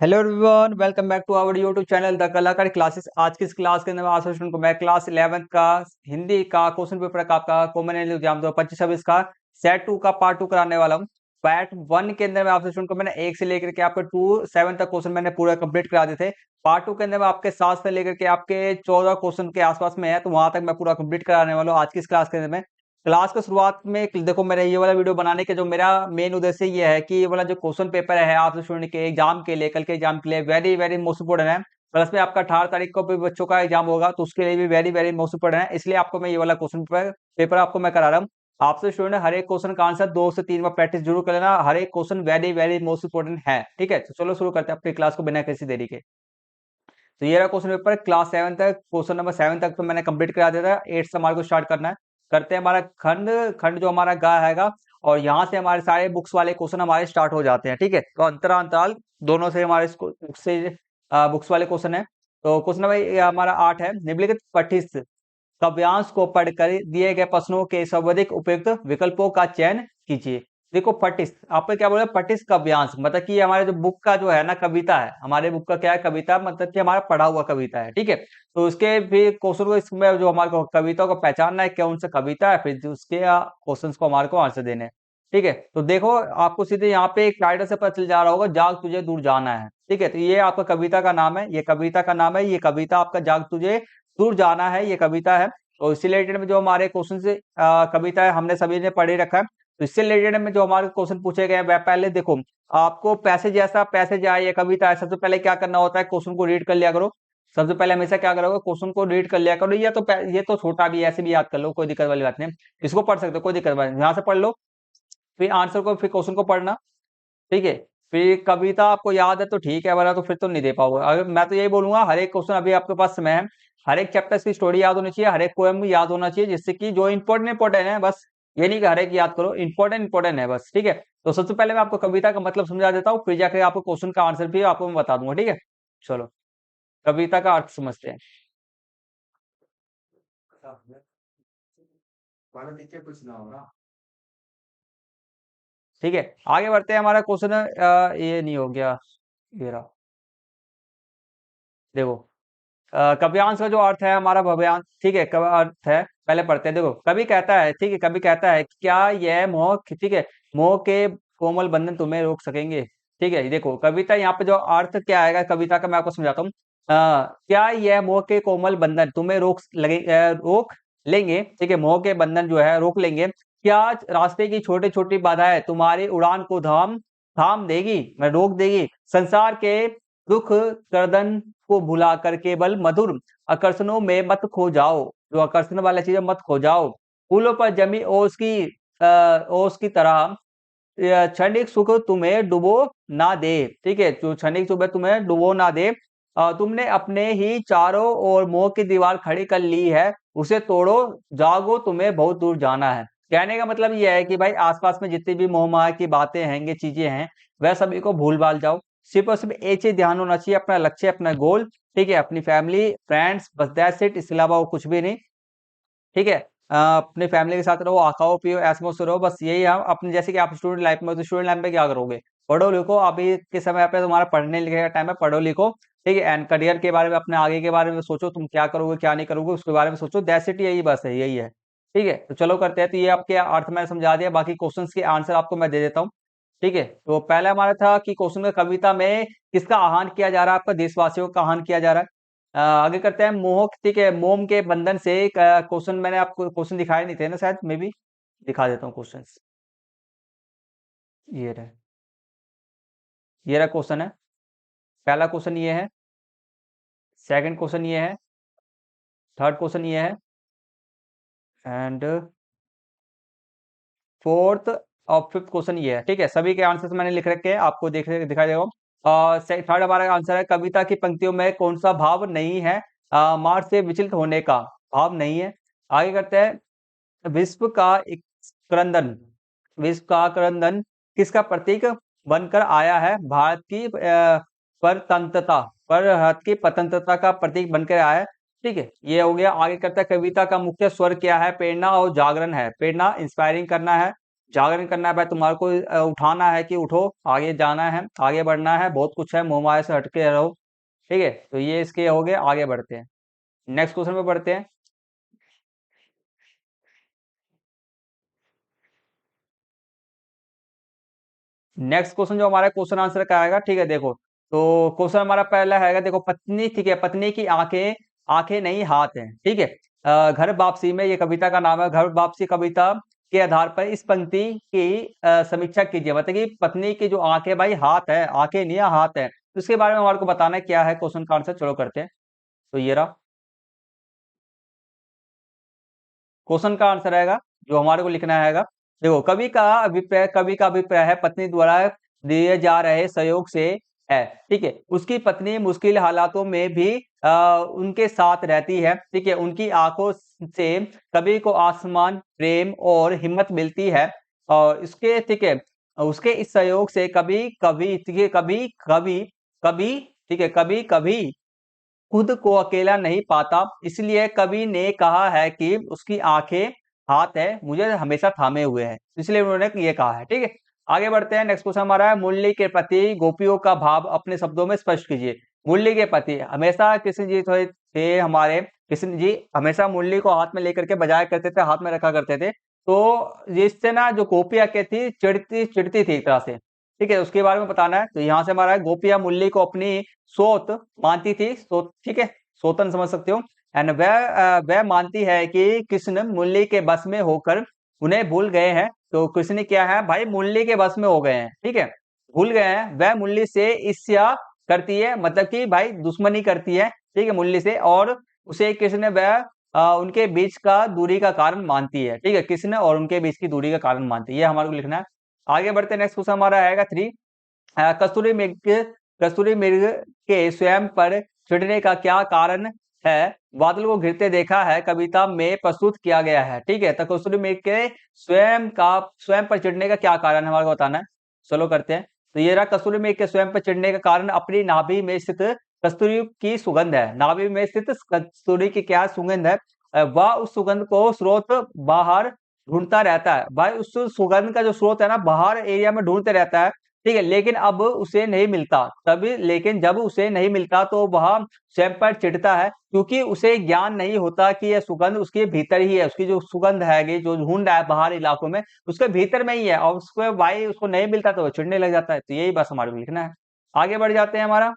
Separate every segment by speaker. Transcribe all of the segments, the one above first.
Speaker 1: Hello everyone, welcome back to our YouTube channel the Kalakar classes. आज की इस class के अंदर मैं आशा स्टूडेंट को मैं क्लास 11th का हिंदी का क्वेश्चन पेपर का आपका कॉमन एग्जाम 2025 का सेट 2 का पार्ट 2 कराने वाला हूं। पार्ट 1 के अंदर मैं आपसे स्टूडेंट को मैंने 1 से लेकर के आपके 2 7 तक क्वेश्चन मैंने पूरा कंप्लीट करा दिए थे। पार्ट 2 के अंदर मैं आपके 7 से लेकर के आपके 14 क्वेश्चन के आसपास में है, तो वहां तक मैं पूरा कंप्लीट कराने वाला हूँ आज की इस क्लास के अंदर में। क्लास के शुरुआत में देखो, मेरा ये वाला वीडियो बनाने के जो मेरा मेन उद्देश्य ये है कि ये वाला जो क्वेश्चन पेपर है आप स्टूडेंट के एग्जाम के लिए, कल के एग्जाम के लिए वेरी वेरी मोस्ट इंपोर्टेंट है। प्लस में आपका 18 तारीख को भी बच्चों का एग्जाम होगा, तो उसके लिए भी वेरी वेरी मोस्ट इंपोर्टेंट है। इसलिए आपको मैं ये वाला क्वेश्चन पेपर आपको मैं करा रहा हूँ। आपसे स्टूडेंट हर एक क्वेश्चन का आंसर 2 से 3 बार प्रैक्टिस जरूर कर लेना। हर एक question very very most important है। ठीक है, तो चलो शुरू करते हैं अपनी क्लास को बिना किसी देरी के। तो ये रहा क्वेश्चन पेपर क्लास 7 तक, क्वेश्चन नंबर 7 तक तो मैंने कंप्लीट करा दिया था। 8 से हमारे को स्टार्ट करना है। करते हैं हमारा खंड खंड जो हमारा गा हैगा, और यहाँ से हमारे सारे बुक्स वाले क्वेश्चन हमारे स्टार्ट हो जाते हैं। ठीक है, तो अंतराल दोनों से हमारे बुक्स से बुक्स वाले क्वेश्चन है। तो क्वेश्चन नंबर हमारा 8 है। निम्नलिखित पठित काव्यांश को पढ़कर दिए गए प्रश्नों के सर्वाधिक उपयुक्त विकल्पों का चयन कीजिए। देखो, पटिस आपने क्या बोला, पटिस काव्यांश मतलब कि हमारे जो बुक का जो है ना कविता है, हमारे बुक का क्या है, कविता मतलब कि हमारा पढ़ा हुआ कविता है। ठीक है, तो उसके भी क्वेश्चन को इसमें जो हमारे को कविता को पहचानना है कौन सा कविता है, फिर उसके क्वेश्चन को हमारे को आंसर देने हैं। ठीक है, तो देखो आपको सीधे यहाँ पे एक टाइटल से पता चल जा रहा होगा, जाग तुझे दूर जाना है। ठीक है, तो ये आपका कविता का नाम है, ये कविता का नाम है, ये कविता आपका जाग तुझे दूर जाना है, ये कविता है। और इससे रिलेटेड में जो हमारे क्वेश्चन से कविता है हमने सभी ने पढ़े रखा है। तो इससे रिलेटेड में जो हमारे क्वेश्चन पूछे गए हैं वह पहले देखो, आपको पैसेज आए या कविता है, सबसे पहले क्या करना होता है, क्वेश्चन को रीड कर लिया करो। सबसे पहले हमेशा क्या करोगे, क्वेश्चन को रीड कर लिया करो। ये तो छोटा भी है, ऐसे भी याद कर लो, कोई दिक्कत वाली बात नहीं। इसको पढ़ सकते हो, कोई दिक्कत वाली नहीं, यहाँ से पढ़ लो, फिर आंसर को, फिर क्वेश्चन को पढ़ना। ठीक है, फिर कविता आपको याद है तो ठीक है, वरना तो फिर तो नहीं दे पाओगे। अगर मैं तो यही बोलूंगा, हर एक क्वेश्चन अभी आपके पास समय है, हर एक चैप्टर की स्टोरी याद होनी चाहिए, हर एक पोएम भी याद होना चाहिए, जिससे कि जो इंपॉर्टेंट इंपॉर्टेंट है बस, ये नहीं कि हर एक याद करो, इंपॉर्टेंट इंपॉर्टेंट है बस। ठीक है, तो सबसे पहले मैं आपको कविता का मतलब समझा देता हूँ, फिर जाकर आपको क्वेश्चन का आंसर भी आपको मैं बता दूंगा। ठीक है, चलो कविता का अर्थ समझते हैं। ठीक है, आगे बढ़ते हैं। हमारा क्वेश्चन ये नहीं हो गया, ये रहा। देखो, काव्यांश का जो अर्थ है हमारा भव्यांश। ठीक है, अर्थ है, पहले पढ़ते हैं। देखो, कवि कहता है, ठीक है, कवि कहता है, क्या यह मोह, ठीक है, मोह के कोमल बंधन तुम्हें रोक सकेंगे। ठीक है, देखो कविता यहाँ पे जो अर्थ क्या आएगा कविता का मैं आपको समझाता हूँ। क्या यह मोह के कोमल बंधन तुम्हें रोक लेंगे। ठीक है, मोह के बंधन जो है रोक लेंगे। क्या रास्ते की छोटी छोटी बाधाएं तुम्हारी उड़ान को थाम थाम देगी, मैं रोक देगी। संसार के दुख कर्दन को भुलाकर केवल मधुर आकर्षणों में मत खो जाओ, जो आकर्षण वाला चीज है मत खो जाओ। फूलों पर जमी ओस की तरह क्षणिक सुख तुम्हें डुबो ना दे। ठीक है, जो क्षणिक सुख है तुम्हें डुबो ना दे। तुमने अपने ही चारों ओर मोह की दीवार खड़ी कर ली है, उसे तोड़ो, जागो, तुम्हें बहुत दूर जाना है। कहने का मतलब यह है कि भाई आसपास में जितनी भी मोह माया की बातें हैं, ये चीजें हैं, वह सभी को भूल भाल जाओ। सिर्फ और सिर्फ एक चीज ध्यान होना चाहिए, अपना लक्ष्य, अपना गोल। ठीक है, अपनी फैमिली फ्रेंड्स, बस दैट्स इट, इसके अलावा वो कुछ भी नहीं। ठीक है, अपने फैमिली के साथ रहो, खाओ पियो ऐश मौज से रहो, बस यही है अपने। जैसे कि आप स्टूडेंट लाइफ में, तो स्टूडेंट लाइफ में क्या करोगे, पढ़ो लिखो। अभी के समय पे तुम्हारा पढ़ने लिखने का टाइम है, पढ़ो लिखो। ठीक है, एंड करियर के बारे में, अपने आगे के बारे में सोचो, तुम क्या करोगे क्या नहीं करोगे उसके बारे में सोचो। दैट्स इट, यही बस है, यही है। ठीक है, तो चलो करते हैं। तो ये आपके अर्थ मैंने समझा दिया, बाकी क्वेश्चंस के आंसर आपको मैं दे देता हूँ। ठीक है, तो पहला हमारा था कि क्वेश्चन में कविता में किसका आह्वान किया जा रहा है, आपका देशवासियों का आह्वान किया जा रहा है। आगे करते हैं। मोह, ठीक है, मोम के बंधन से क्वेश्चन मैंने आपको क्वेश्चन दिखाए नहीं थे ना, शायद मे बी दिखा देता हूँ क्वेश्चन। ये रहे, ये रहा क्वेश्चन है। पहला क्वेश्चन ये है, सेकंड क्वेश्चन ये है, थर्ड क्वेश्चन ये है, एंड फोर्थ और फिफ्थ क्वेश्चन ये है। ठीक है, सभी के आंसर्स मैंने लिख रखे हैं, आपको दिखाई देगा। थर्ड हमारा आंसर है, कविता की पंक्तियों में कौन सा भाव नहीं है, मार्ग से विचलित होने का भाव नहीं है। आगे करते हैं। विश्व का एक क्रंदन, विश्व का क्रंदन किसका प्रतीक बनकर आया है, भारत की परतंत्रता, भारत की स्वतंत्रता का प्रतीक बनकर आया है। ठीक है, ये हो गया। आगे करता है, कविता का मुख्य स्वर क्या है, प्रेरणा और जागरण है। प्रेरणा इंस्पायरिंग करना है, जागरण करना है भाई, तुम्हारे को उठाना है कि उठो, आगे जाना है, आगे बढ़ना है, बहुत कुछ है, मोह माया से हटके रहो। ठीक है, तो ये इसके हो गए, आगे बढ़ते हैं। नेक्स्ट क्वेश्चन पे बढ़ते हैं। नेक्स्ट क्वेश्चन जो हमारा क्वेश्चन आंसर का आएगा, ठीक है, देखो। तो क्वेश्चन हमारा पहला है, देखो, पत्नी, ठीक है, पत्नी की आंखें, आंखें नहीं हाथ है, ठीक है। घर वापसी में, ये कविता का नाम है, घर वापसी कविता के आधार पर इस पंक्ति की समीक्षा कीजिए। मतलब कि पत्नी की जो आंखें भाई हाथ है, आंखें नहीं है, हाथ है, तो इसके बारे में हमारे को बताना है क्या है क्वेश्चन का आंसर। चलो करते हैं। तो ये रहा क्वेश्चन का आंसर रहेगा, जो हमारे को लिखना हैगा। देखो, कवि का अभिप्राय है पत्नी द्वारा दिए जा रहे सहयोग से है, ठीक है। उसकी पत्नी मुश्किल हालातों में भी उनके साथ रहती है, ठीक है। उनकी आंखों से कवि को आसमान, प्रेम और हिम्मत मिलती है। और इसके, ठीक है, उसके इस सहयोग से कभी कभी, ठीक है, कभी कभी कभी, ठीक है, कभी कभी खुद को अकेला नहीं पाता, इसलिए कवि ने कहा है कि उसकी आंखें हाथ है, मुझे हमेशा थामे हुए हैं, इसलिए उन्होंने ये कहा है, ठीक है। आगे बढ़ते हैं। नेक्स्ट क्वेश्चन हमारा है, मुरली के प्रति गोपियों का भाव अपने शब्दों में स्पष्ट कीजिए। मुरली के प्रति हमेशा कृष्ण जी थे हमारे, कृष्ण जी हमेशा मुरली को हाथ में लेकर के बजाया करते थे, हाथ में रखा करते थे। तो जिससे ना जो गोपियां क्या थी, चिढ़ती चिढ़ती थी एक तरह से, ठीक है, उसके बारे में बताना है। तो यहाँ से हमारा है, गोपियां मुरली को अपनी सोत मानती थी, सोत, ठीक है, सोतन समझ सकते हो। एंड वह मानती है कि कृष्ण मुरली के बस में होकर उन्हें भूल गए हैं। तो कृष्ण क्या है भाई, मुरली के बस में हो गए हैं, ठीक है, भूल गए हैं। वह मुरली से ईर्ष्या करती है, मतलब कि भाई दुश्मनी करती है, ठीक है, मुरली से। और उसे कृष्ण वह उनके बीच का दूरी का कारण मानती है, ठीक है, कृष्ण और उनके बीच की दूरी का कारण मानती है, ये हमारे को लिखना है। आगे बढ़ते हैं। नेक्स्ट क्वेश्चन हमारा आएगा 3। कस्तूरी मृग के स्वयं पर चिढ़ने का क्या कारण है? बादल को गिरते देखा है, कविता में प्रस्तुत किया गया है, ठीक है। तो कस्तूरी मृग के स्वयं पर चिढ़ने का क्या कारण है, हमारे को बताना है। चलो करते हैं। तो ये रहा, कस्तूरी मृग के स्वयं पर चिढ़ने का कारण अपनी नाभि में स्थित कस्तूरी की सुगंध है। नाभि में स्थित कस्तूरी की क्या सुगंध है? वह उस सुगंध को स्रोत बाहर ढूंढता रहता है। भाई उस सुगंध का जो स्रोत है ना, बाहर एरिया में ढूंढते रहता है, ठीक है, लेकिन अब उसे नहीं मिलता। तभी, लेकिन जब उसे नहीं मिलता तो वह स्वयं पर चिढ़ता है, क्योंकि उसे ज्ञान नहीं होता कि यह सुगंध उसके भीतर ही है। उसकी जो सुगंध है, ये जो ढूंढ रहा है बाहर इलाकों में, उसके भीतर में ही है, और उसको भाई उसको नहीं मिलता तो वो चिढ़ने लग जाता है। तो यही बस हमारे को लिखना है। आगे बढ़ जाते हैं हमारा।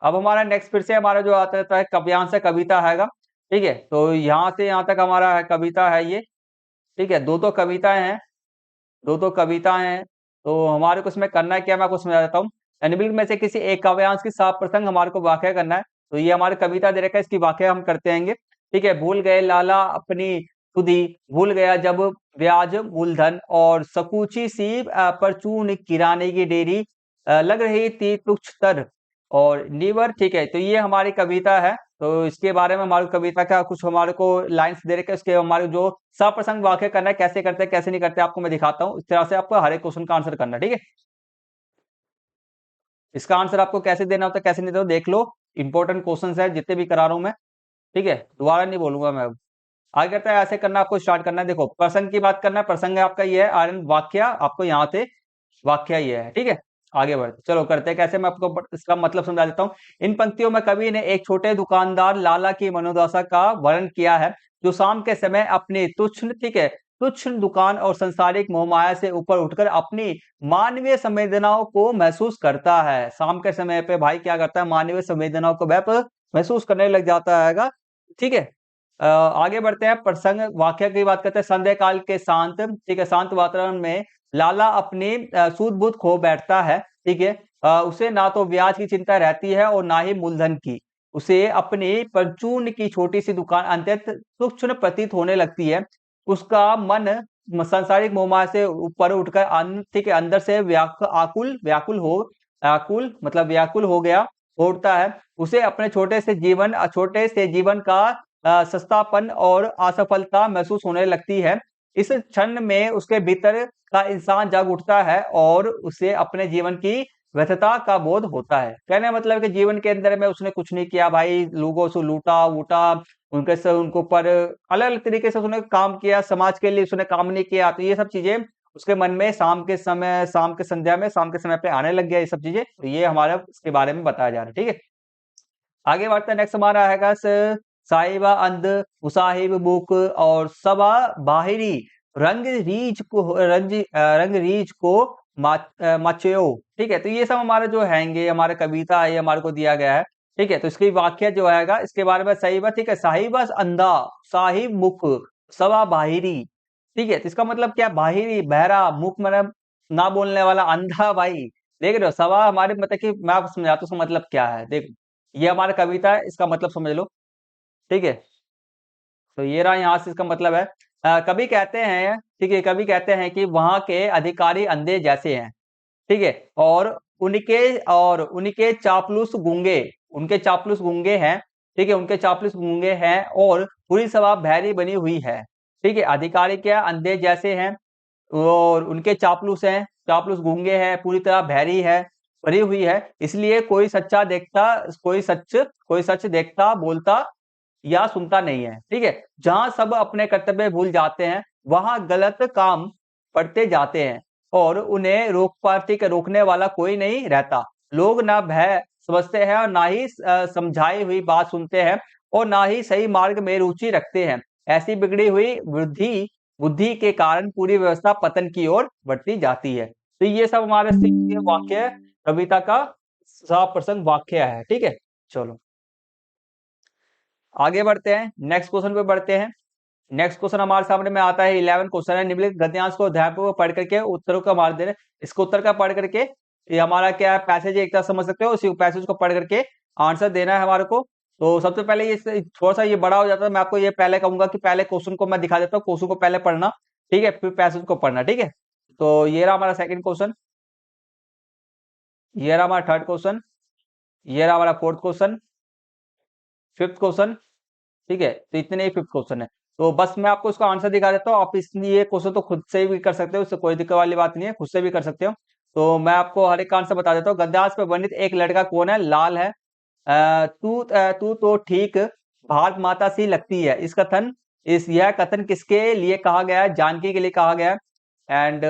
Speaker 1: अब हमारा नेक्स्ट फिर से हमारा जो आता रहता है काव्यांश है, कविता हैगा, ठीक है। तो यहाँ से यहाँ तक हमारा है कविता है ये, ठीक है। दो कविताएं हैं, दो कविताएं हैं। तो हमारे को इसमें करना है क्या, मैं आपको समझा देता हूँ। निम्नलिखित में से किसी एक काव्यांश की सात प्रसंग हमारे को वाक्य करना है। तो ये हमारी कविता दे रखा है, इसकी वाक्य हम करते हैं, ठीक है। भूल गए लाला अपनी खुदी, भूल गया जब ब्याज मूलधन, और सकूची सी परचून किराने की डेरी, लग रही थी तुच्छ तर और नीवर, ठीक है। तो ये हमारी कविता है। तो इसके बारे में हमारी कविता का कुछ हमारे को लाइंस दे रखे, उसके हमारे जो सप्रसंग वाक्य करना है, कैसे करते हैं कैसे नहीं करते, आपको मैं दिखाता हूँ। इस तरह से आपको हर एक क्वेश्चन का आंसर करना है, ठीक है। इसका आंसर आपको कैसे देना होता है, कैसे नहीं देना, देख लो। इंपॉर्टेंट क्वेश्चन है जितने भी करा रहा हूं मैं, ठीक है, दोबारा नहीं बोलूंगा मैं अब। आगे करता है, ऐसे करना, आपको स्टार्ट करना है। देखो, प्रसंग की बात करना है, प्रसंग है आपका ये है, आर्यन वाक्य आपको यहाँ से वाक्य ये है, ठीक है। आगे बढ़ते चलो, करते हैं कैसे, मैं आपको इसका मतलब समझा देता हूँ। इन पंक्तियों में कवि ने एक छोटे दुकानदार लाला की मनोदशा का वर्णन किया है, जो शाम के समय अपनी तुच्छ, ठीक है, तुच्छ दुकान और संसारिक मोहमाया से ऊपर उठकर अपनी मानवीय संवेदनाओं को महसूस करता है। शाम के समय पे भाई क्या करता है, मानवीय संवेदनाओं को वह महसूस करने लग जाता है, ठीक है। आगे बढ़ते हैं, प्रसंग वाक्य की बात करते हैं। संध्या काल के शांत, ठीक है, शांत वातावरण में लाला अपनी सूझ बूझ खो बैठता है, ठीक है। उसे ना तो ब्याज की चिंता रहती है और ना ही मूलधन की। उसे अपनी परचून की छोटी सी दुकान अत्यंत सूक्ष्म प्रतीत होने लगती है। उसका मन सांसारिक मोहमाया से ऊपर उठकर ठीक है, अंदर से आकुल मतलब व्याकुल हो गया, उठता है। उसे अपने छोटे से जीवन का सस्तापन और असफलता महसूस होने लगती है। इस क्षण में उसके भीतर का इंसान जाग उठता है और उसे अपने जीवन की व्यर्थता का बोध होता है। कहने का मतलब है कि जीवन के अंदर में उसने कुछ नहीं किया भाई, लोगों से लूटा वूटा, उनके से उनको पर अलग अलग तरीके से उसने काम किया, समाज के लिए उसने काम नहीं किया। तो ये सब चीजें उसके मन में शाम के समय, शाम के संध्या में, शाम के समय पे आने लग गया ये सब चीजें। तो ये हमारा इसके बारे में बताया जा रहा है। ठीक है, आगे बढ़ते हैं। नेक्स्ट हमारा है साहिबा अंद मुसाहिब बुक और सबा बाहिरी रंग रीच को मचयो। ठीक है, तो ये सब हमारा जो हैंगे, हमारे कविता है, ये हमारे को दिया गया है। ठीक है, तो इसकी वाक्य जो आएगा इसके बारे में साहिबा, ठीक है, साहिबा अंधा, साहिब मुख, सबा बाहिरी। ठीक है, तो इसका मतलब क्या, बाहिरी बहरा, मुख मतलब ना बोलने वाला, अंधा भाई। देख रहे हो, सवा हमारे मतलब कि मैं आपको समझाता हूँ उसका मतलब क्या है। देखो, ये हमारा कविता है, इसका मतलब समझ लो। ठीक है, तो ये रहा, यहाँ से इसका मतलब है कवि कहते हैं, ठीक है, कवि कहते हैं कि वहां के अधिकारी अंधे जैसे हैं। ठीक है, और उनके चापलूस गूंगे, उनके चापलूस गूंगे हैं। ठीक है, उनके चापलूस गूंगे हैं और पूरी सभा बहरी बनी हुई है। ठीक है, अधिकारी क्या, अंधे जैसे हैं, और उनके चापलूस हैं, चापलूस गूंगे हैं, पूरी तरह बहरी है, भरी हुई है, इसलिए कोई सच देखता, बोलता या सुनता नहीं है। ठीक है, जहां सब अपने कर्तव्य भूल जाते हैं, वहां गलत काम पढ़ते जाते हैं और उन्हें रोकने वाला कोई नहीं रहता। लोग ना भय समझते हैं और ना ही समझाई हुई बात सुनते हैं और ना ही सही मार्ग में रुचि रखते हैं। ऐसी बिगड़ी हुई बुद्धि बुद्धि के कारण पूरी व्यवस्था पतन की ओर बढ़ती जाती है। तो ये सब हमारे वाक्य, कविता का सब प्रसंग वाक्य है। ठीक है, चलो आगे बढ़ते हैं, नेक्स्ट क्वेश्चन पे बढ़ते हैं। नेक्स्ट क्वेश्चन हमारे सामने में आता है 11 क्वेश्चन है, निम्नलिखित गद्यांश को ध्यानपूर्वक पढ़ करके उत्तरों का मार्ग देना। इसको उत्तर का पढ़ करके, ये हमारा क्या है, पैसेज एक तरह समझ सकते हो, उसी पैसेज को पढ़ करके आंसर देना है हमारे को। तो सबसे पहले ये थोड़ा सा ये बड़ा हो जाता है, मैं आपको ये पहले कहूंगा कि पहले क्वेश्चन को मैं दिखा देता हूँ, क्वेश्चन को पहले पढ़ना। ठीक है, फिर पैसेज को पढ़ना। ठीक है, तो ये रहा हमारा सेकंड क्वेश्चन, ये रहा हमारा थर्ड क्वेश्चन, ये रहा हमारा फोर्थ क्वेश्चन, फिफ्थ क्वेश्चन। ठीक है, तो इतने ही फिफ्थ क्वेश्चन है। तो बस मैं आपको इसका आंसर दिखा देता हूँ, आप इसलिए क्वेश्चन तो खुद से भी कर सकते हो, इससे कोई दिक्कत वाली बात नहीं है, खुद से भी कर सकते हो। तो मैं आपको हर एक का आंसर बता देता हूँ। गद्यांश में वर्णित एक लड़का कौन है, लाल है। तू तो ठीक भारत माता सी लगती है। इस यह कथन किसके लिए कहा गया है, जानकी के लिए कहा गया है। एंड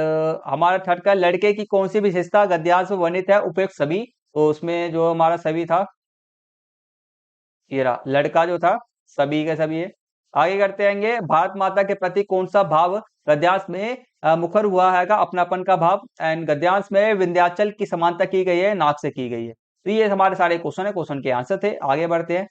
Speaker 1: हमारा थर्ड का, लड़के की कौन सी विशेषता गद्यांश में वर्णित है, उपयुक्त सभी। तो उसमें जो हमारा सभी था, ये रहा लड़का जो था, सभी के सभी है। आगे करते रहेंगे, भारत माता के प्रति कौन सा भाव गद्यांश में मुखर हुआ है, का अपनापन का भाव। एंड गद्यांश में विंध्याचल की समानता की गई है, नाक से की गई है। तो ये हमारे सारे क्वेश्चन है, क्वेश्चन के आंसर थे। आगे बढ़ते हैं,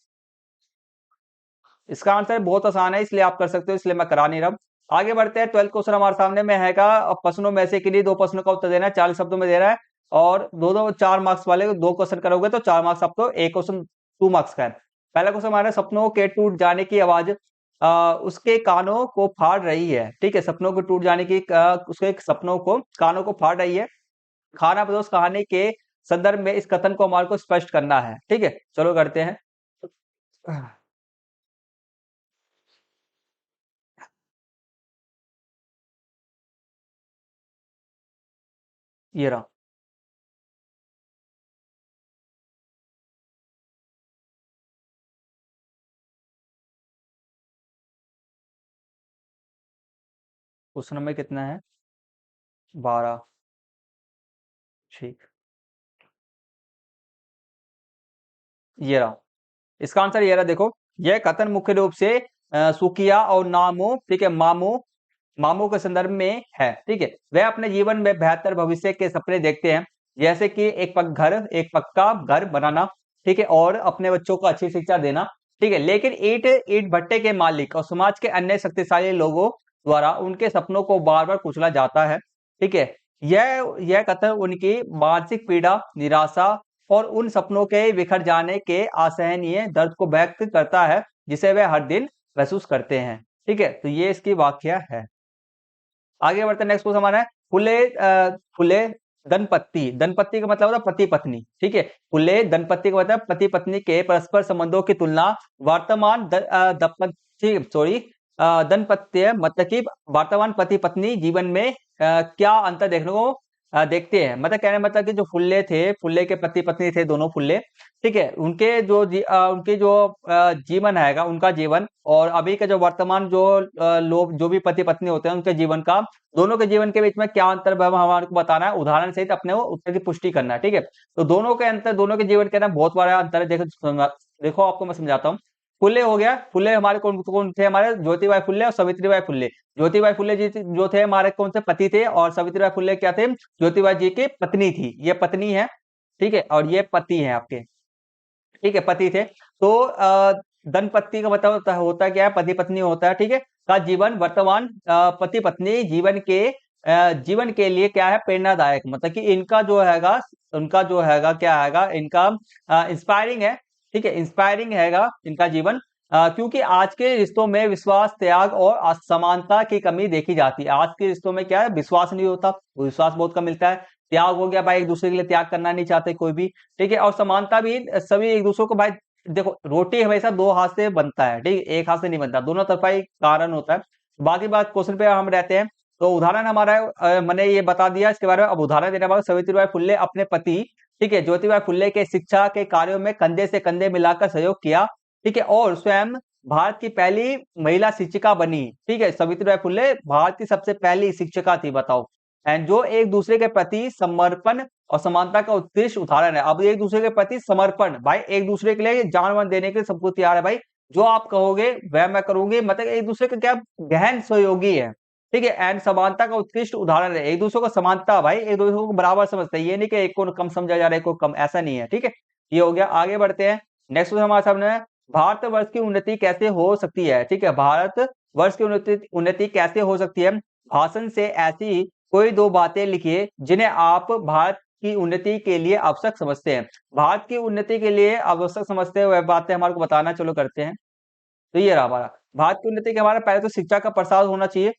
Speaker 1: इसका आंसर बहुत आसान है, इसलिए आप कर सकते हो, इसलिए मैं करा नहीं रहा हूं। आगे बढ़ते हैं, 12th क्वेश्चन हमारे सामने में है, प्रश्नों में से किन्हीं दो प्रश्नों का उत्तर देना है, 40 शब्दों में दे रहा है, और दो दो 4 मार्क्स वाले दो क्वेश्चन करोगे तो 4 मार्क्स आपको, एक क्वेश्चन 2 मार्क्स का है। पहला क्वेश्चन हमारा, सपनों के टूट जाने की आवाज उसके कानों को फाड़ रही है। ठीक है, सपनों को टूट जाने की उसके सपनों को कानों को फाड़ रही है। खाना बदोश कहानी के संदर्भ में इस कथन को हमारे को स्पष्ट करना है। ठीक है, चलो करते हैं। ये रहा, क्वेश्चन नंबर कितना है, 12। ठीक, ये रहा, इसका आंसर ये रहा। देखो, यह कथन मुख्य रूप से सुकिया और नामो, ठीक है, मामो मामू के संदर्भ में है। ठीक है, वह अपने जीवन में बेहतर भविष्य के सपने देखते हैं, जैसे कि एक पक्का घर बनाना। ठीक है, और अपने बच्चों को अच्छी शिक्षा देना। ठीक है, लेकिन ईट ईट भट्टे के मालिक और समाज के अन्य शक्तिशाली लोगों द्वारा उनके सपनों को बार बार कुचला जाता है। ठीक है, यह कथन उनकी मानसिक पीड़ा, निराशा और उन सपनों के बिखर जाने के असहनीय दर्द को व्यक्त करता है, जिसे वे हर दिन महसूस करते हैं। ठीक है, तो ये इसकी व्याख्या है। आगे बढ़ते हैं, नेक्स्ट क्वेश्चन हमारा है, फुले दंपत्ति, दंपत्ति का मतलब होता है पति पत्नी। ठीक है, फुले दंपत्ति का मतलब पति पत्नी के परस्पर संबंधों की तुलना वर्तमान दंपत्य मतलब कि वर्तमान पति पत्नी जीवन में क्या अंतर देखने को देखते हैं, मतलब कहने का मतलब कि जो फुल्ले थे, फुल्ले के पति पत्नी थे दोनों फुल्ले, ठीक है, उनके जो जीवन हैगा, उनका जीवन और अभी का जो वर्तमान जो लोग जो भी पति पत्नी होते हैं उनके जीवन का, दोनों के जीवन के बीच में क्या अंतर है हमारे को बताना है, उदाहरण सहित अपने को उत्तर की पुष्टि करना है, ठीक है। तो दोनों के अंतर, दोनों के जीवन के अंदर बहुत बड़ा अंतर है। देखो आपको मैं समझाता हूँ। फुल्ले हो गया, फुल्ले हमारे कौन कौन थे, हमारे ज्योतिबाई फुल्ले और सावित्रीबाई फुल्ले। ज्योतिबाई फुल्ले जी जो थे हमारे कौन से पति थे, और सावित्रीबाई फुल्ले क्या थे, ज्योतिबा जी की पत्नी थी। ये पत्नी है, ठीक है, और ये पति है आपके, ठीक है, पति थे। तो दंपत्ति का मतलब होता क्या है, पति पत्नी होता है, ठीक है, का जीवन वर्तमान पति पत्नी जीवन के लिए क्या है, प्रेरणादायक, मतलब कि इनका जो हैगा, उनका जो हैगा क्या हैगा, इनका इंस्पायरिंग है, ठीक है, इंस्पायरिंग हैगा इनका जीवन। क्योंकि आज के रिश्तों में विश्वास, त्याग और असमानता की कमी देखी जाती है। आज के रिश्तों में क्या है, विश्वास नहीं होता, विश्वास बहुत कम मिलता है। त्याग हो गया भाई, एक दूसरे के लिए त्याग करना नहीं चाहते कोई भी, ठीक है, और समानता भी, सभी एक दूसरे को भाई, देखो रोटी हमेशा दो हाथ से बनता है, ठीक है, एक हाथ से नहीं बनता, दोनों तरफा ही कारण होता है। बाकी बात क्वेश्चन पे हम रहते हैं। तो उदाहरण हमारा मैंने ये बता दिया इसके बारे में। अब उदाहरण देने वाला, सावित्रीबाई फुल्ले अपने पति, ठीक है, ज्योतिबाई फुल्ले के शिक्षा के कार्यों में कंधे से कंधे मिलाकर सहयोग किया, ठीक है, और स्वयं भारत की पहली महिला शिक्षिका बनी, ठीक है, सावित्रीबाई फुल्ले भारत की सबसे पहली शिक्षिका थी, बताओ। एंड जो एक दूसरे के प्रति समर्पण और समानता का उत्कृष्ट उदाहरण है। अब एक दूसरे के प्रति समर्पण, भाई एक दूसरे के लिए जान वान देने के लिए सबको तैयार है भाई, जो आप कहोगे वह मैं करूंगी, मतलब एक दूसरे का क्या गहन सहयोगी है, ठीक है। एंड समानता का उत्कृष्ट उदाहरण है, एक दूसरे को समानता, भाई एक दूसरे को बराबर समझते हैं, ये नहीं कि एक को कम समझा जा रहा है, एक को कम, ऐसा नहीं है, ठीक है। ये हो गया, आगे बढ़ते हैं। नेक्स्ट हमारे सामने है, भारतवर्ष की उन्नति कैसे हो सकती है, ठीक है, भारत वर्ष की उन्नति उन्नति कैसे हो सकती है। भाषण से ऐसी कोई दो बातें लिखिए जिन्हें आप भारत की उन्नति के लिए आवश्यक समझते हैं। भारत की उन्नति के लिए आवश्यक समझते हुए बातें हमारे को बताना, चलो करते हैं। तो ये रहा हमारा भारत की उन्नति के, हमारा पहले तो शिक्षा का प्रसार होना चाहिए,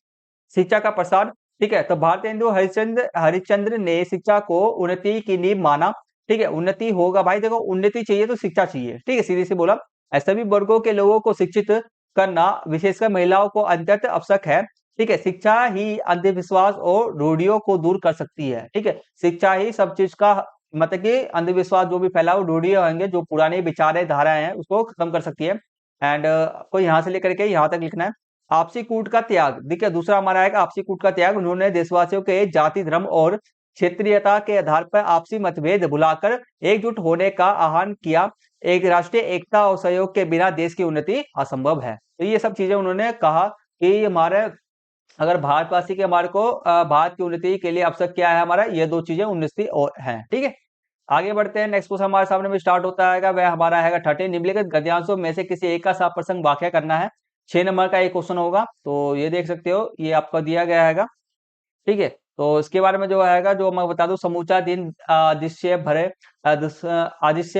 Speaker 1: शिक्षा का प्रसार, ठीक है। तो भारतेंदु हरिश्चंद्र हरिश्चंद्र ने शिक्षा को उन्नति की नींव माना, ठीक है। उन्नति होगा भाई, देखो उन्नति चाहिए तो शिक्षा चाहिए, ठीक है, सीधे से बोला। सभी वर्गों के लोगों को शिक्षित करना, विशेषकर महिलाओं को अत्यंत आवश्यक है, ठीक है। शिक्षा ही अंधविश्वास और रूढ़ियों को दूर कर सकती है, ठीक है। शिक्षा ही सब चीज का, मतलब कि अंधविश्वास जो भी फैला हो, रूढ़ियां होंगे, जो पुराने विचार धाराएं हैं, उसको खत्म कर सकती है। एंड को यहाँ से लेकर के यहाँ तक लिखना है। आपसी कूट का त्याग, देखिए दूसरा हमारा आएगा आपसी कूट का त्याग। उन्होंने देशवासियों के जाति, धर्म और क्षेत्रीयता के आधार पर आपसी मतभेद भुलाकर एकजुट होने का आह्वान किया। एक राष्ट्रीय एकता और सहयोग के बिना देश की उन्नति असंभव है। तो ये सब चीजें उन्होंने कहा कि हमारे, अगर भारतवासी के, हमारे को भारत की उन्नति के लिए आवश्यक क्या है, हमारा ये दो चीजें उन्नति और हैं, ठीक है। आगे बढ़ते हैं। नेक्स्ट क्वेश्चन हमारे सामने में स्टार्ट होता है, वह हमारा है 13, निम्नलिखित गद्यांशों में से किसी एक का साफ प्रसंग वाक्य करना है। 6 नंबर का एक क्वेश्चन होगा, तो ये देख सकते हो, ये आपका दिया गया है, ठीक है। तो इसके बारे में जो है, जो मैं बता दूं, समूचा दिन अदृश्य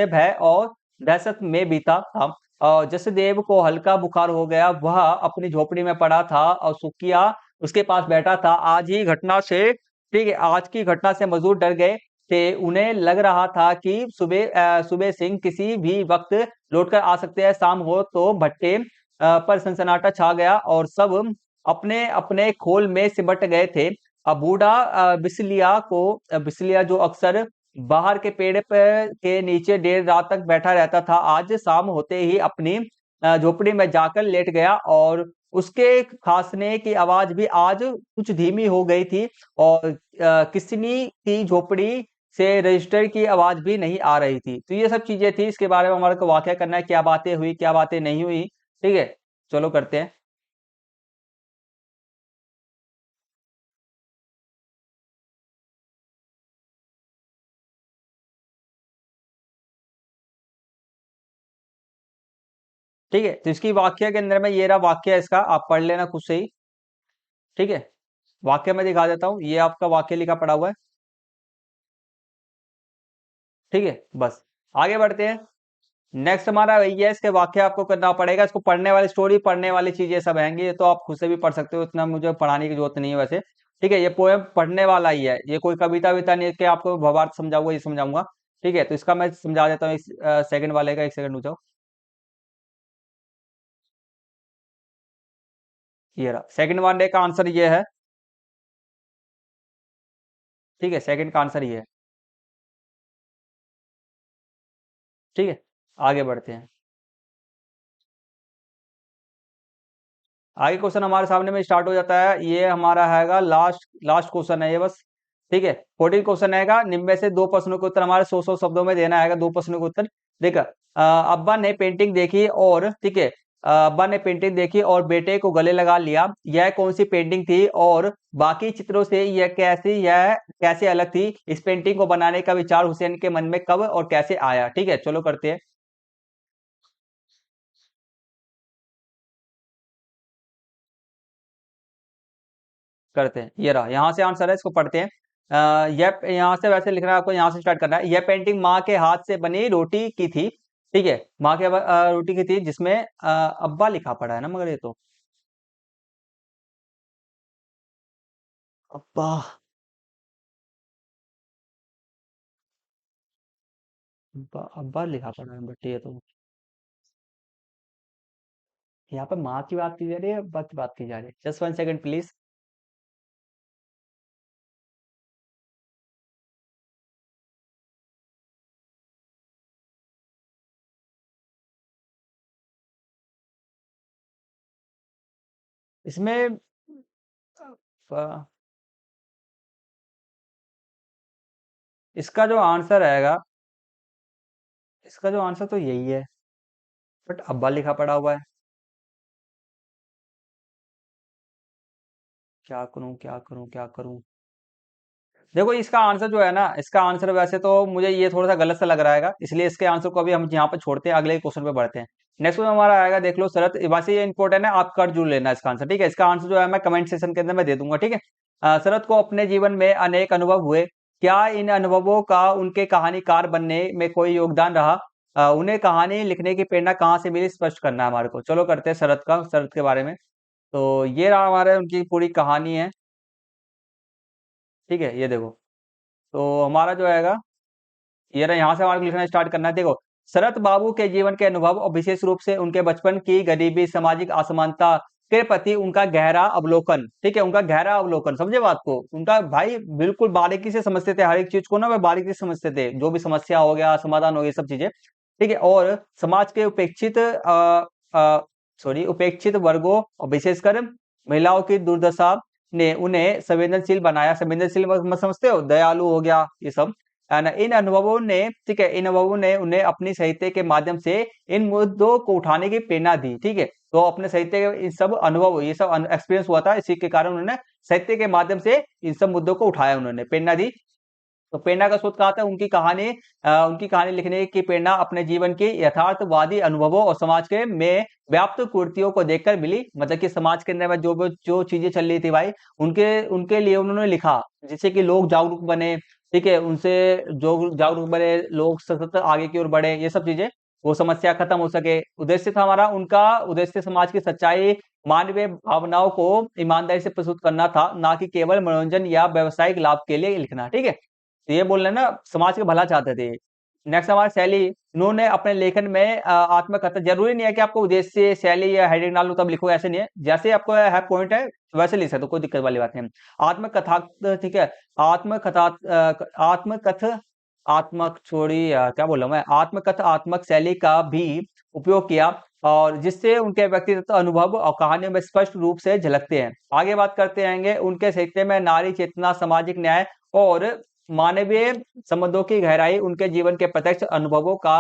Speaker 1: भय और दहशत में बीता था। और जसदेव को हल्का बुखार हो गया, वह अपनी झोपड़ी में पड़ा था और सुखिया उसके पास बैठा था। आज ही घटना से, ठीक है, आज की घटना से मजदूर डर गए थे। उन्हें लग रहा था कि सुबह सिंह किसी भी वक्त लौटकर आ सकते हैं। शाम हो तो भट्टे पर सनसनाटा छा गया और सब अपने अपने खोल में सिमट गए थे। अब बूढ़ा बिस्लिया जो अक्सर बाहर के पेड़ पे के नीचे देर रात तक बैठा रहता था, आज शाम होते ही अपनी झोपड़ी में जाकर लेट गया और उसके खांसने की आवाज भी आज कुछ धीमी हो गई थी और किसनी की झोपड़ी से रजिस्टर की आवाज भी नहीं आ रही थी। तो ये सब चीजें थी, इसके बारे में हमारे को वाकया करना है, क्या बातें हुई क्या बातें नहीं हुई, ठीक है। चलो करते हैं। ठीक है, तो इसकी वाक्य के अंदर में ये रहा वाक्य, इसका आप पढ़ लेना खुद से ही, ठीक है। वाक्य में दिखा देता हूँ, ये आपका वाक्य लिखा पड़ा हुआ है, ठीक है। बस आगे बढ़ते हैं। नेक्स्ट हमारा ये है, इसके वाक्य आपको करना पड़ेगा। इसको पढ़ने वाली, स्टोरी पढ़ने वाली चीजें सब आएंगी, ये तो आप खुद से भी पढ़ सकते हो, इतना मुझे पढ़ाने की जरूरत नहीं है वैसे, ठीक है। ये पोएम पढ़ने वाला ही है, ये कोई कविता विता नहीं है कि आपको भावार्थ समझाऊंगा, ये समझाऊंगा, ठीक है। तो इसका मैं समझा देता हूँ, सेकंड वाले का, एक सेकंड रुक जाओ। ये रहा सेकंड वाले का आंसर, ये है, ठीक है, सेकंड का आंसर ये है। ठीक है, आगे बढ़ते हैं। आगे क्वेश्चन हमारे सामने में स्टार्ट हो जाता है, ये हमारा हैगा लास्ट लास्ट क्वेश्चन है ये बस। ठीक है, 14 क्वेश्चन हैगा, निम्न में से दो प्रश्नों के उत्तर हमारे 100 शब्दों में देना हैगा, दो प्रश्नों के उत्तर। देखा, अब्बा ने पेंटिंग देखी और ठीक है, अब्बा ने पेंटिंग देखी और बेटे को गले लगा लिया, यह कौन सी पेंटिंग थी और बाकी चित्रों से यह कैसे अलग थी? इस पेंटिंग को बनाने का विचार हुसैन के मन में कब और कैसे आया? ठीक है, चलो करते हैं। करते हैं, ये रहा, यहाँ से आंसर है, इसको पढ़ते हैं। यह यहाँ से वैसे लिखना है आपको, यहाँ से स्टार्ट करना है। यह पेंटिंग माँ के हाथ से बनी रोटी की थी। ठीक है, माँ के रोटी की थी, जिसमें अब्बा लिखा पड़ा है ना, मगर ये तो अब्बा, अब्बा अब्बा लिखा पड़ा है, बट ये तो यहाँ पे माँ की बात की जा रही है, अब्बा की बात की जा रही है? Just one second please. इसमें अ, इसका जो आंसर आएगा, इसका जो आंसर तो यही है, बट अब्बा लिखा पड़ा हुआ है। क्या करूं, क्या करूं, क्या करूं? देखो, इसका आंसर जो है ना, इसका आंसर वैसे तो मुझे ये थोड़ा सा गलत सा लग रहा है, इसलिए इसके आंसर को अभी हम यहाँ पे छोड़ते हैं, अगले क्वेश्चन पे बढ़ते हैं। नेक्स्ट क्वेश्चन हमारा आएगा, देख लो शरत, वैसे ये इंपॉर्टेंट है, आप कर जरूर लेना इसका आंसर। ठीक है, इसका आंसर जो है मैं कमेंट सेक्शन के अंदर मैं दे दूंगा। ठीक है, शरत को अपने जीवन में अनेक अनुभव हुए, क्या इन अनुभवों का उनके कहानीकार बनने में कोई योगदान रहा? उन्हें कहानी लिखने की प्रेरणा कहाँ से मिली, स्पष्ट करना है हमारे को। चलो करते हैं शरत के बारे में। तो ये रहा हमारे, उनकी पूरी कहानी है। ठीक है, ये देखो, तो हमारा जो आएगा, ये रहा, यहाँ से हमारे को लिखना स्टार्ट करना है। देखो, शरत बाबू के जीवन के अनुभव और विशेष रूप से उनके बचपन की गरीबी, सामाजिक असमानता के प्रति उनका गहरा अवलोकन। ठीक है, उनका गहरा अवलोकन, समझे बात को? उनका भाई बिल्कुल बारीकी से समझते थे, हर एक चीज को ना, वह बारीकी से समझते थे, जो भी समस्या हो गया, समाधान हो गया, सब चीजें। ठीक है, और समाज के उपेक्षित वर्गों और विशेषकर महिलाओं की दुर्दशा ने उन्हें संवेदनशील बनाया। संवेदनशील मत समझते हो, दयालु हो गया, ये सब है ना। इन अनुभवों ने, ठीक है, इन अनुभवों ने उन्हें अपनी साहित्य के माध्यम से इन मुद्दों को उठाने की प्रेरणा दी। ठीक है, तो अपने साहित्य के इन सब अनुभव, ये सब एक्सपीरियंस हुआ था, इसी के कारण उन्होंने साहित्य के माध्यम से इन सब मुद्दों को उठाया, उन्होंने प्रेरणा दी। तो प्रेरणा का स्रोत कहा था, उनकी कहानी लिखने की प्रेरणा अपने जीवन के यथार्थवादी अनुभवों और समाज के में व्याप्त कुरीतियों को देखकर मिली। मतलब कि समाज के अंदर में जो चीजें चल रही थी भाई, उनके उनके लिए उन्होंने लिखा, जिससे कि लोग जागरूक बने। ठीक है, उनसे जो जागरूक बने, लोग सतत आगे की ओर बढ़े, ये सब चीजें, वो समस्या खत्म हो सके। उद्देश्य था हमारा, उनका उद्देश्य समाज की सच्चाई, मानवीय भावनाओं को ईमानदारी से प्रस्तुत करना था, ना कि केवल मनोरंजन या व्यवसायिक लाभ के लिए लिखना। ठीक है, तो ये बोल रहे हैं ना, समाज का भला चाहते थे। नेक्स्ट हमारा शैली, इन्होंने अपने लेखन में आत्मकथा, जरूरी नहीं है कि आपको उद्देश्य, शैली या हेडिंग डालो तब लिखो, ऐसे नहीं है, जैसे आपको है पॉइंट है वैसे लिख सकते हो, कोई दिक्कत वाली बात नहीं है। आत्मकथा, ठीक है, आत्मकथा, आत्मकथ आत्मक छोड़ी, क्या बोला मैं, आत्मकथ आत्मक शैली का भी उपयोग किया, और जिससे उनके व्यक्तिगत अनुभव और कहानियों में स्पष्ट रूप से झलकते हैं। आगे बात करते रहेंगे, उनके साहित्य में नारी चेतना, सामाजिक न्याय और मानवीय संबंधों की गहराई उनके जीवन के प्रत्यक्ष अनुभवों का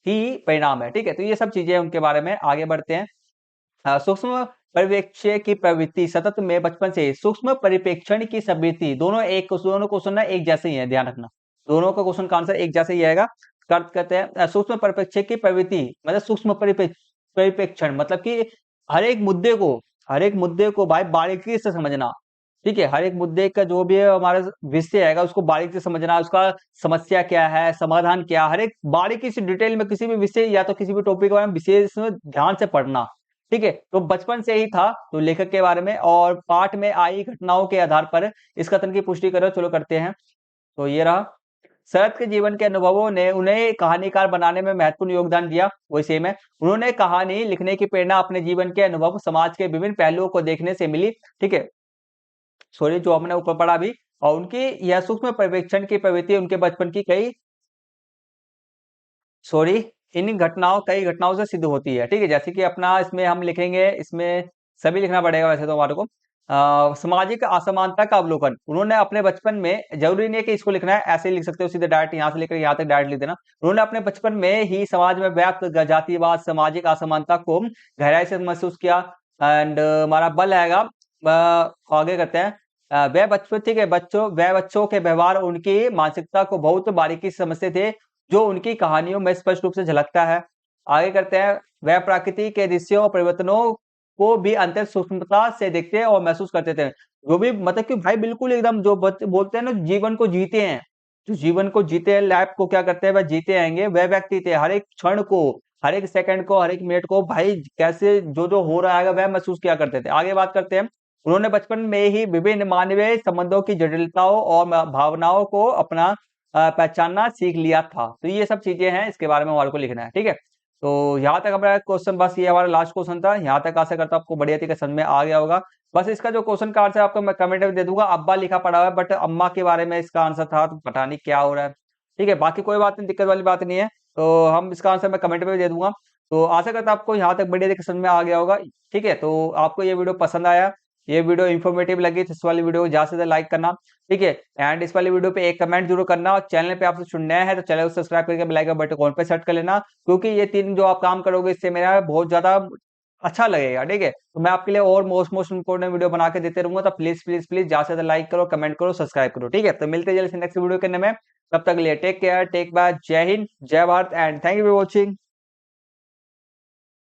Speaker 1: ही परिणाम है। ठीक है, तो ये सब चीजें उनके बारे में। आगे बढ़ते हैं। सूक्ष्म परिप्रेक्ष्य की प्रवृत्ति, सतत में बचपन से सूक्ष्म परिप्रेक्षण की प्रवृत्ति, दोनों क्वेश्चन ना एक जैसे ही है, ध्यान रखना, दोनों का क्वेश्चन का आंसर एक जैसे ही आएगा। कहते हैं सूक्ष्म परिप्रेक्ष्य की प्रवृत्ति, मतलब सूक्ष्म परिप्रेक्षण, मतलब कि हर एक मुद्दे को, हर एक मुद्दे को भाई बारीकी से समझना। ठीक है, हर एक मुद्दे का जो भी है हमारा विषय आएगा, उसको बारीकी से समझना, उसका समस्या क्या है, समाधान क्या, हर एक बारीकी से डिटेल में, किसी भी विषय या तो किसी भी टॉपिक के बारे में विशेष में ध्यान से पढ़ना। ठीक है, तो बचपन से ही था, तो लेखक के बारे में और पाठ में आई घटनाओं के आधार पर इस कथन की पुष्टि करो। चलो करते हैं। तो ये रहा, शरत के जीवन के अनुभवों ने उन्हें कहानीकार बनाने में महत्वपूर्ण योगदान दिया। वही सेम है, उन्होंने कहानी लिखने की प्रेरणा अपने जीवन के अनुभव, समाज के विभिन्न पहलुओं को देखने से मिली। ठीक है, सॉरी, जो हमने ऊपर पढ़ा भी, और उनकी यह सूक्ष्म पर्यवेक्षण की प्रवृत्ति उनके बचपन की सॉरी कई घटनाओं से सिद्ध होती है। ठीक है, जैसे कि अपना इसमें हम लिखेंगे, इसमें सभी लिखना पड़ेगा वैसे तो हमारे को। सामाजिक असमानता का अवलोकन, उन्होंने अपने बचपन में, जरूरी नहीं है कि इसको लिखना है, ऐसे ही लिख सकते हो सीधे डायरेक्ट यहाँ से लेकर यहाँ तक डायरेक्ट लिख देना। उन्होंने अपने बचपन में ही समाज में व्याप्त जातिवाद, सामाजिक असमानता को गहराई से महसूस किया। एंड हमारा बल आएगा, आगे करते हैं। वह बचपन, ठीक है, वह बच्चों के व्यवहार, उनकी मानसिकता को बहुत बारीकी से समझते थे, जो उनकी कहानियों में स्पष्ट रूप से झलकता है। आगे करते हैं, वह प्रकृति के दृश्यों और परिवर्तनों को भी अत्यंत सूक्ष्मता से देखते और महसूस करते थे। जो भी मतलब कि भाई बिल्कुल एकदम जो बोलते हैं ना, जीवन को जीते हैं, जो जीवन को जीते हैं, लाइफ को क्या करते हैं, वह जीते आएंगे, वह व्यक्ति थे। हर एक क्षण को, हर एक सेकंड को, हर एक मिनट को भाई कैसे जो जो हो रहा है वह महसूस किया करते थे। आगे बात करते हैं, उन्होंने बचपन में ही विभिन्न मानवीय संबंधों की जटिलताओं और भावनाओं को अपना पहचानना सीख लिया था। तो ये सब चीजें हैं, इसके बारे में हमारे को लिखना है। ठीक है, तो यहाँ तक हमारा क्वेश्चन, बस ये हमारा लास्ट क्वेश्चन था। यहाँ तक आशा करता हूँ आपको बढ़िया तरीके से समझ में आ गया होगा। बस इसका जो क्वेश्चन का आंसर आपको मैं कमेंट में दे दूंगा। अब्बा लिखा पड़ा हुआ है, बट अम्मा के बारे में इसका आंसर था, तो पता नहीं क्या हो रहा है। ठीक है, बाकी कोई बात नहीं, दिक्कत वाली बात नहीं है। तो हम इसका आंसर मैं कमेंट में भी दे दूंगा। तो आशा करता हूँ आपको यहाँ तक बढ़िया तरीके से समझ में आ गया होगा। ठीक है, तो आपको ये वीडियो पसंद आया, ये वीडियो इन्फॉर्मेटिव लगी तो इस वाली वीडियो को ज्यादा से ज्यादा लाइक करना। ठीक है, एंड इस वाली वीडियो पे एक कमेंट जरूर करना, और चैनल पे आपसे जुड़ना है तो चैनल को सब्सक्राइब करके बेल आइकन बटन ऑन पे सेट कर लेना, क्योंकि ये 3 जो आप काम करोगे इससे मेरा बहुत ज्यादा अच्छा लगेगा। ठीक है, तो मैं आपके लिए और मोस्ट इंपोर्टेंट वीडियो बना के देते रहूंगा। तो प्लीज प्लीज प्लीज ज्यादा से ज्यादा लाइक करो, कमेंट करो, सब्सक्राइब करो। ठीक है, तो मिलते हैं जल्द से नेक्स्ट वीडियो करने में। तब तक के लिए टेक केयर, टेक बाय, जय हिंद, जय Bharat, and thank you for watching.